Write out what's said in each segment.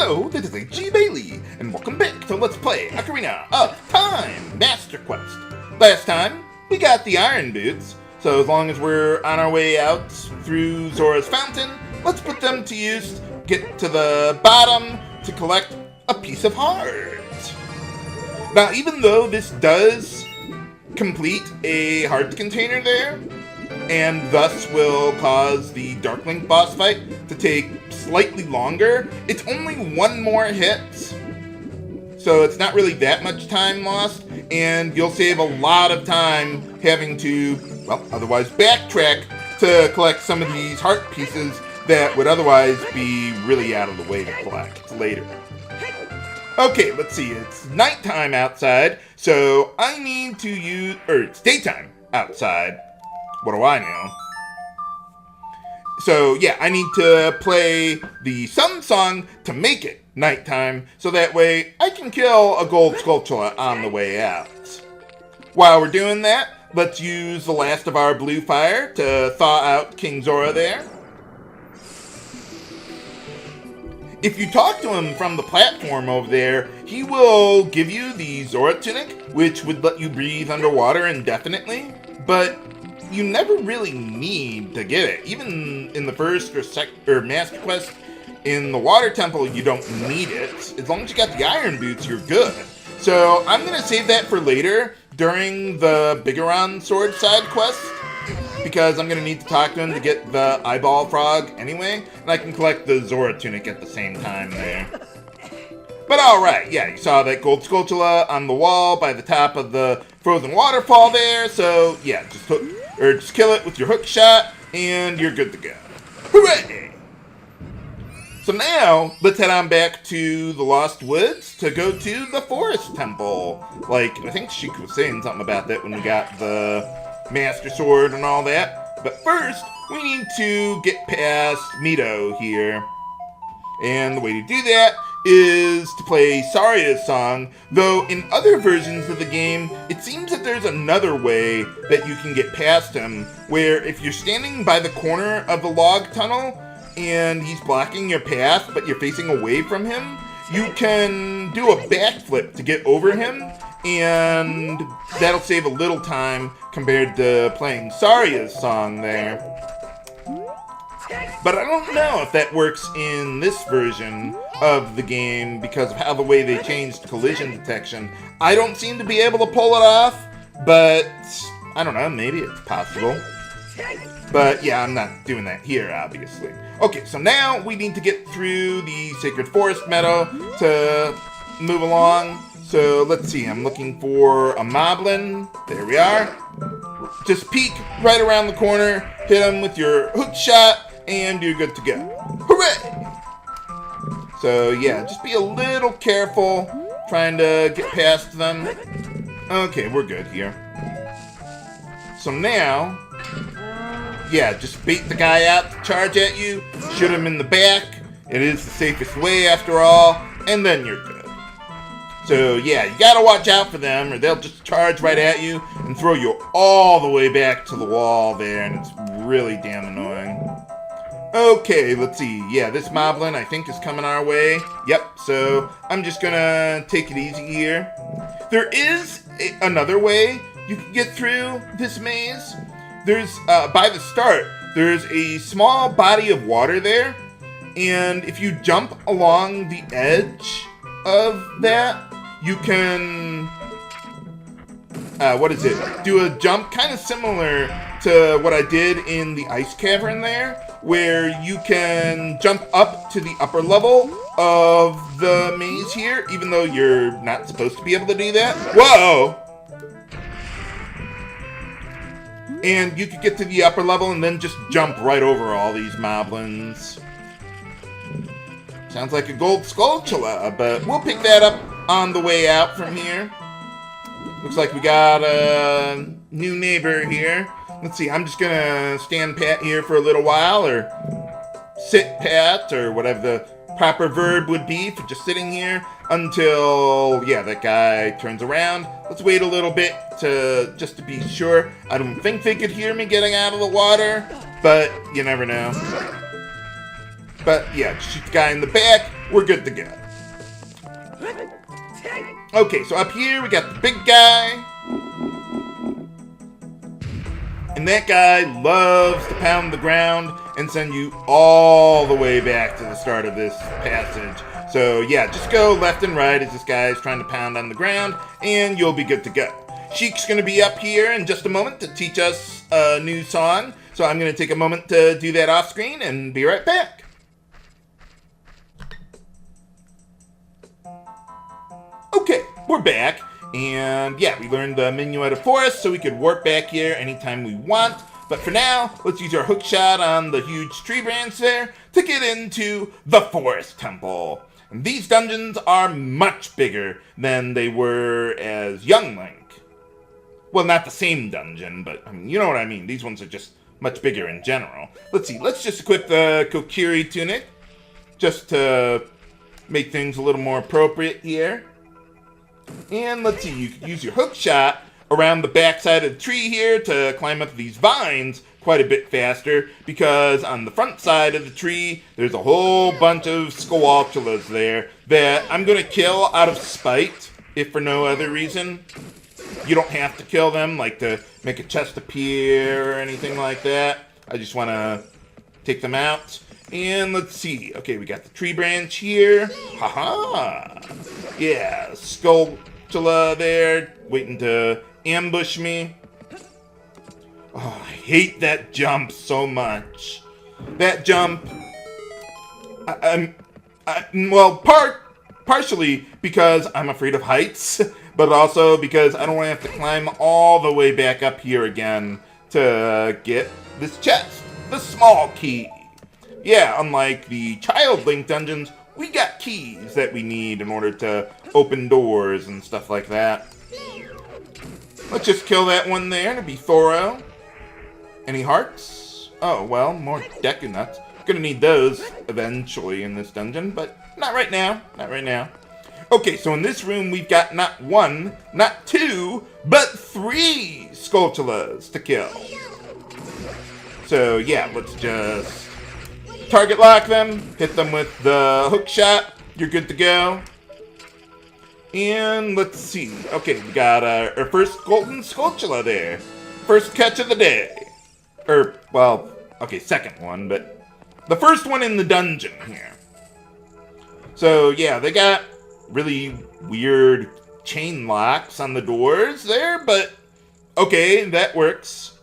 Hello, this is G. Bailey, and welcome back to Let's Play Ocarina of Time Master Quest. Last time, we got the Iron Boots, so as long as we're on our way out through Zora's Fountain, let's put them to use, get to the bottom to collect a piece of heart. Now, even though this does complete a heart container there, and thus will cause the Dark Link boss fight to take slightly longer, it's only one more hit, so it's not really that much time lost, and you'll save a lot of time having to, well, otherwise backtrack to collect some of these heart pieces that would otherwise be really out of the way to collect later. Okay, let's see, it's nighttime outside, so I need to use, it's daytime outside. What do I know? So, yeah, I need to play the Sun Song to make it nighttime, so that way I can kill a gold Skulltula on the way out. While we're doing that, let's use the last of our blue fire to thaw out King Zora there. If you talk to him from the platform over there, he will give you the Zora tunic, which would let you breathe underwater indefinitely, but you never really need to get it. Even in the first or Master Quest in the Water Temple, you don't need it. As long as you got the Iron Boots, you're good. So I'm going to save that for later during the Bigoron Sword side quest, because I'm going to need to talk to him to get the Eyeball Frog anyway, and I can collect the Zora tunic at the same time there. But alright, yeah, you saw that gold Skulltula on the wall by the top of the frozen waterfall there, so yeah, just kill it with your hook shot, and you're good to go. Hooray! So now, let's head on back to the Lost Woods to go to the Forest Temple. Like, I think Sheik was saying something about that when we got the Master Sword and all that. But first, we need to get past Mito here. And the way to do that is to play Saria's song, though in other versions of the game, it seems that there's another way that you can get past him, where if you're standing by the corner of the log tunnel and he's blocking your path, but you're facing away from him, you can do a backflip to get over him, and that'll save a little time compared to playing Saria's song there. But I don't know if that works in this version of the game because of how the way they changed collision detection. I don't seem to be able to pull it off, but I don't know, maybe it's possible. But yeah, I'm not doing that here, obviously. Okay, so now we need to get through the Sacred Forest Meadow to move along. So let's see, I'm looking for a Moblin. There we are. Just peek right around the corner, hit him with your hook shot, and you're good to go. Hooray! So yeah, just be a little careful trying to get past them. Okay, we're good here. So now, yeah, just bait the guy out to charge at you, shoot him in the back. It is the safest way after all, and then you're good. So yeah, you gotta watch out for them or they'll just charge right at you and throw you all the way back to the wall there, and it's really damn annoying. Okay, let's see. Yeah, this Moblin I think is coming our way. Yep, so I'm just gonna take it easy here. There is another way you can get through this maze. There's, by the start, there's a small body of water there, and if you jump along the edge of that, you can, do a jump kind of similar to what I did in the ice cavern there, where you can jump up to the upper level of the maze here, even though you're not supposed to be able to do that. Whoa! And you could get to the upper level and then just jump right over all these Moblins. Sounds like a gold Skulltula, but we'll pick that up on the way out from here. Looks like we got a new neighbor here. Let's see, I'm just gonna stand pat here for a little while, or sit pat, or whatever the proper verb would be for just sitting here until, yeah, that guy turns around. Let's wait a little bit just to be sure. I don't think they could hear me getting out of the water, but you never know. But yeah, just shoot the guy in the back. We're good to go. Okay, so up here we got the big guy. And that guy loves to pound the ground and send you all the way back to the start of this passage. So yeah, just go left and right as this guy is trying to pound on the ground, and you'll be good to go. Sheik's going to be up here in just a moment to teach us a new song. So I'm going to take a moment to do that off screen and be right back. Okay, we're back. And yeah, we learned the Minuet of Forest so we could warp back here anytime we want. But for now, let's use our hook shot on the huge tree branch there to get into the Forest Temple. And these dungeons are much bigger than they were as young Link. Well, not the same dungeon, but I mean, you know what I mean. These ones are just much bigger in general. Let's see, let's just equip the Kokiri tunic just to make things a little more appropriate here. And let's see, you can use your hook shot around the backside of the tree here to climb up these vines quite a bit faster, because on the front side of the tree, there's a whole bunch of Squalchulas there that I'm going to kill out of spite, if for no other reason. You don't have to kill them, like to make a chest appear or anything like that. I just want to take them out. And let's see. Okay, we got the tree branch here. Haha. Yeah, Skulltula there, waiting to ambush me. Oh, I hate that jump so much. That jump. Well, partially because I'm afraid of heights, but also because I don't want to have to climb all the way back up here again to get this chest, the small key. Yeah, unlike the Child Link dungeons, we got keys that we need in order to open doors and stuff like that. Let's just kill that one there to be thorough. Any hearts? Oh, well, more Deku Nuts. Gonna need those eventually in this dungeon, but not right now. Not right now. Okay, so in this room, we've got not one, not two, but 3 Skulltulas to kill. So, yeah, let's just target lock them, hit them with the hook shot. You're good to go. And let's see. Okay, we got our first golden Skulltula there. First catch of the day. Well, okay, second one, but the first one in the dungeon here. So, yeah, they got really weird chain locks on the doors there, but okay, that works.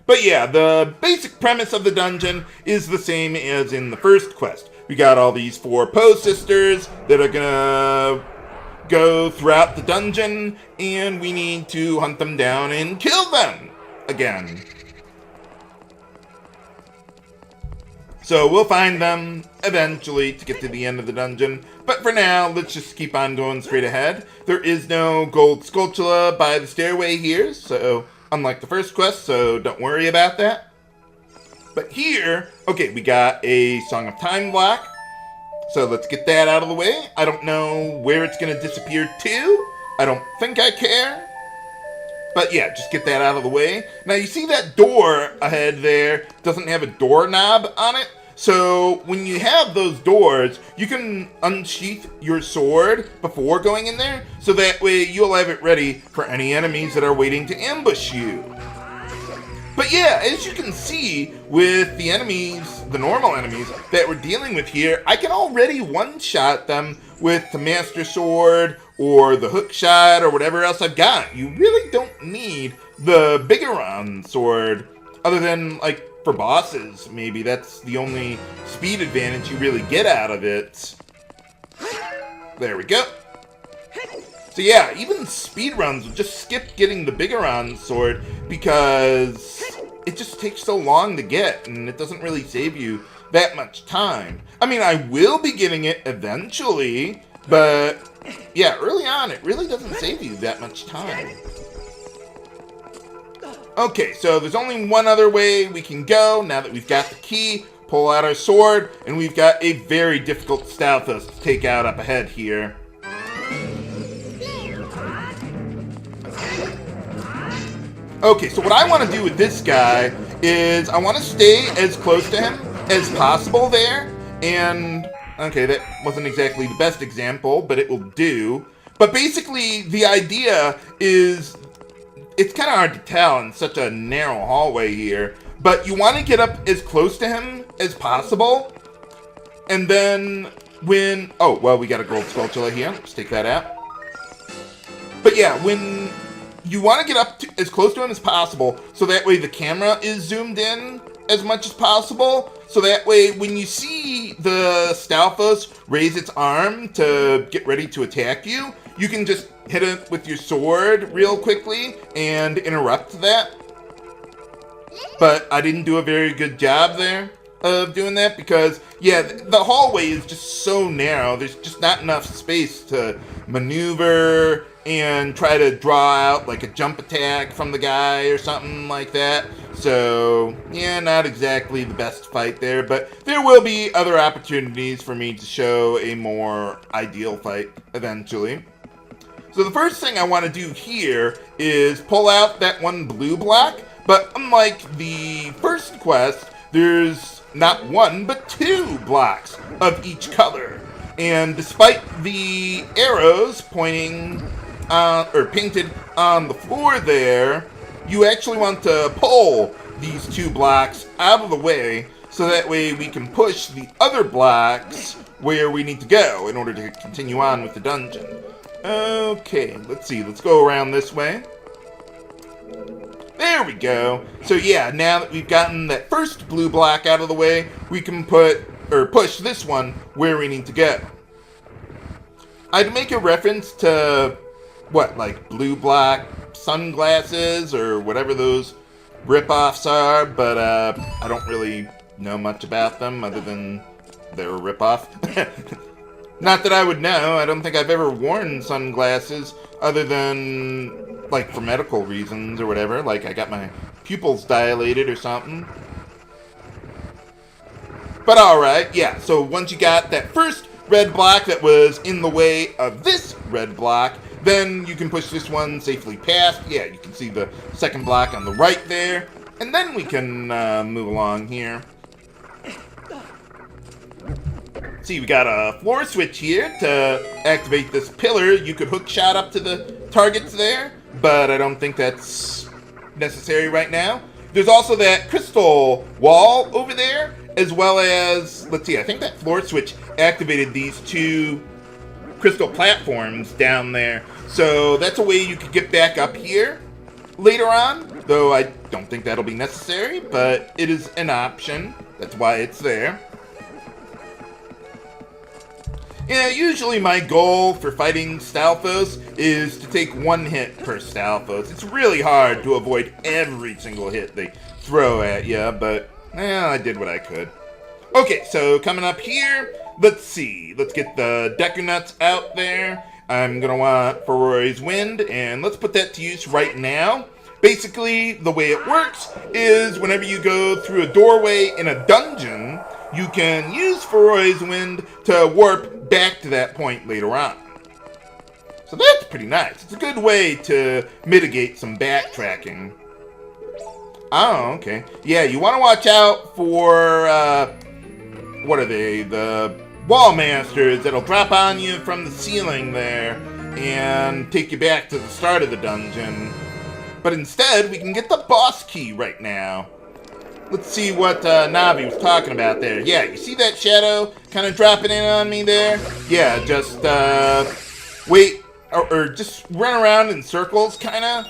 But yeah, the basic premise of the dungeon is the same as in the first quest. We got all these 4 Poe sisters that are gonna go throughout the dungeon, and we need to hunt them down and kill them again. So we'll find them eventually to get to the end of the dungeon. But for now, let's just keep on going straight ahead. There is no gold Skulltula by the stairway here, so unlike the first quest, so don't worry about that. But here, okay, we got a Song of Time block. So let's get that out of the way. I don't know where it's going to disappear to. I don't think I care. But yeah, just get that out of the way. Now you see that door ahead there doesn't have a doorknob on it. So when you have those doors, you can unsheath your sword before going in there. So that way you'll have it ready for any enemies that are waiting to ambush you. But yeah, as you can see with the enemies, the normal enemies that we're dealing with here, I can already one-shot them with the Master Sword or the hook shot or whatever else I've got. You really don't need the Bigoron sword other than like for bosses, maybe. That's the only speed advantage you really get out of it. There we go. So yeah, even speedruns will just skip getting the Bigoron sword because it just takes so long to get and it doesn't really save you that much time. I mean, I will be getting it eventually, but yeah, early on it really doesn't save you that much time. Okay, so there's only one other way we can go now that we've got the key. Pull out our sword, and we've got a very difficult Stalfos to take out up ahead here. Okay, so what I want to do with this guy is I want to stay as close to him as possible there, And, okay, that wasn't exactly the best example, but it will do. But basically, the idea is, it's kind of hard to tell in such a narrow hallway here, but you want to get up as close to him as possible. And then when, oh, well, we got a gold spatula here. Let's take that out. But yeah, when you want to get up to, as close to him as possible, so that way the camera is zoomed in as much as possible. So that way, when you see the Stalfos raise its arm to get ready to attack you, you can just hit it with your sword real quickly and interrupt that. But I didn't do a very good job there of doing that because, yeah, the hallway is just so narrow. There's just not enough space to maneuver and try to draw out like a jump attack from the guy or something like that. So, yeah, not exactly the best fight there, but there will be other opportunities for me to show a more ideal fight eventually. So the first thing I want to do here is pull out that one blue block, but unlike the first quest, there's not one, but two blocks of each color. And despite the arrows pointing or painted on the floor there, you actually want to pull these two blocks out of the way so that way we can push the other blocks where we need to go in order to continue on with the dungeon. Okay, let's see. Let's go around this way. There we go. So yeah, now that we've gotten that first blue block out of the way, we can push this one where we need to go. I'd make a reference to what, like blue block sunglasses or whatever those rip-offs are, but I don't really know much about them other than they're a rip-off. Not that I would know. I don't think I've ever worn sunglasses other than, like, for medical reasons or whatever. Like, I got my pupils dilated or something. But alright, yeah. So once you got that first red block that was in the way of this red block, then you can push this one safely past. Yeah, you can see the second block on the right there. And then we can move along here. See, we got a floor switch here to activate this pillar. You could hook shot up to the targets there, but I don't think that's necessary right now. There's also that crystal wall over there, as well as, let's see, I think that floor switch activated these two crystal platforms down there. So that's a way you could get back up here later on, though I don't think that'll be necessary, but it is an option. That's why it's there. Yeah, usually my goal for fighting Stalfos is to take one hit per Stalfos. It's really hard to avoid every single hit they throw at you, but I did what I could. Okay, so coming up here, let's see. Let's get the Deku Nuts out there. I'm going to want Feroy's Wind, and let's put that to use right now. Basically, the way it works is whenever you go through a doorway in a dungeon, you can use Feroy's Wind to warp back to that point later on. So that's pretty nice. It's a good way to mitigate some backtracking. Oh, okay. Yeah, you want to watch out for, what are they? The wall masters that'll drop on you from the ceiling there and take you back to the start of the dungeon. But instead, we can get the boss key right now. Let's see what Navi was talking about there. Yeah, you see that shadow kind of dropping in on me there? Yeah, just wait, or just run around in circles, kind of.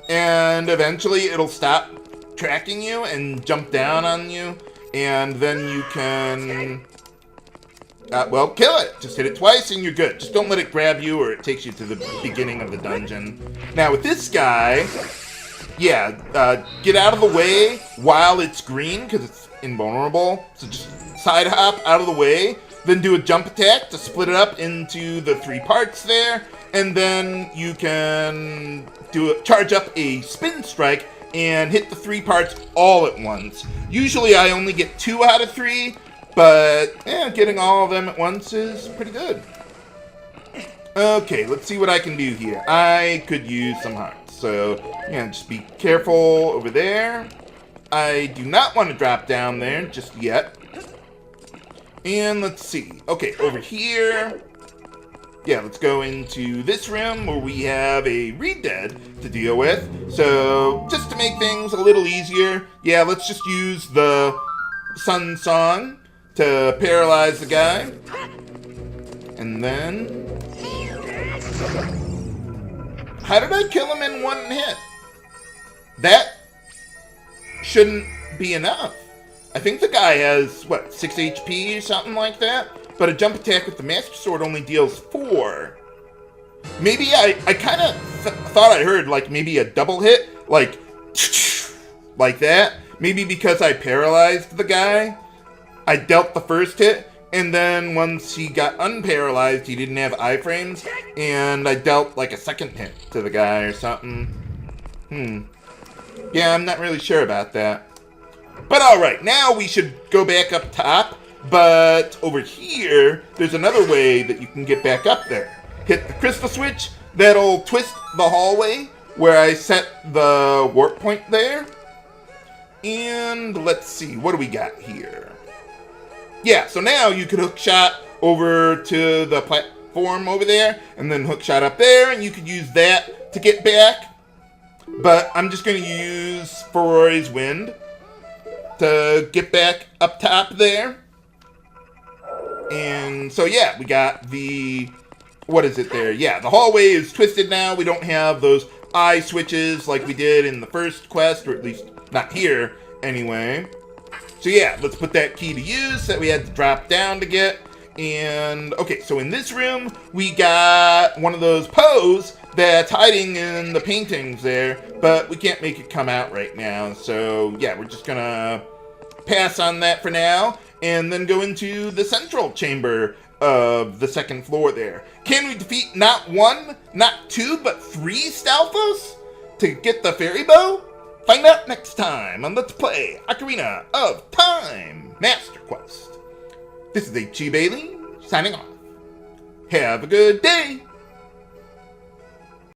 And eventually it'll stop tracking you and jump down on you. And then you can, well, kill it. Just hit it twice and you're good. Just don't let it grab you or it takes you to the beginning of the dungeon. Now with this guy, yeah, get out of the way while it's green because it's invulnerable. So just side hop out of the way, then do a jump attack to split it up into the three parts there. And then you can charge up a spin strike and hit the three parts all at once. Usually I only get 2 out of 3, but yeah, getting all of them at once is pretty good. Okay, let's see what I can do here. I could use some hearts, so yeah, just be careful over there. I do not want to drop down there just yet. And let's see. Okay, over here. Yeah, let's go into this room where we have a Reed Dead to deal with. So, just to make things a little easier, yeah, let's just use the Sun Song to paralyze the guy. And then... How did I kill him in one hit? That shouldn't be enough. I think the guy has, 6 HP or something like that? But a jump attack with the Master Sword only deals 4. Maybe I kind of thought I heard, maybe a double hit? Like that? Maybe because I paralyzed the guy, I dealt the first hit, and then once he got unparalyzed, he didn't have iframes, and I dealt, a second hit to the guy or something. Yeah, I'm not really sure about that. But alright, now we should go back up top. But over here, there's another way that you can get back up there. Hit the crystal switch. That'll twist the hallway where I set the warp point there. And let's see, what do we got here? Yeah, so now you could hook shot over to the platform over there, and then hook shot up there, and you could use that to get back. But I'm just going to use Ferori's Wind to get back up top there. And so, yeah, we got the... What is it there? Yeah, the hallway is twisted now. We don't have those eye switches like we did in the first quest, or at least not here, anyway. So, yeah, let's put that key to use that we had to drop down to get. And, okay, so in this room, we got one of those Poes that's hiding in the paintings there, but we can't make it come out right now. So, yeah, we're just gonna pass on that for now, and then go into the central chamber of the second floor there. Can we defeat not 1, not 2, but 3 Stalfos to get the fairy bow? Find out next time on Let's Play Ocarina of Time Master Quest. This is H.E. Bailey, signing off. Have a good day!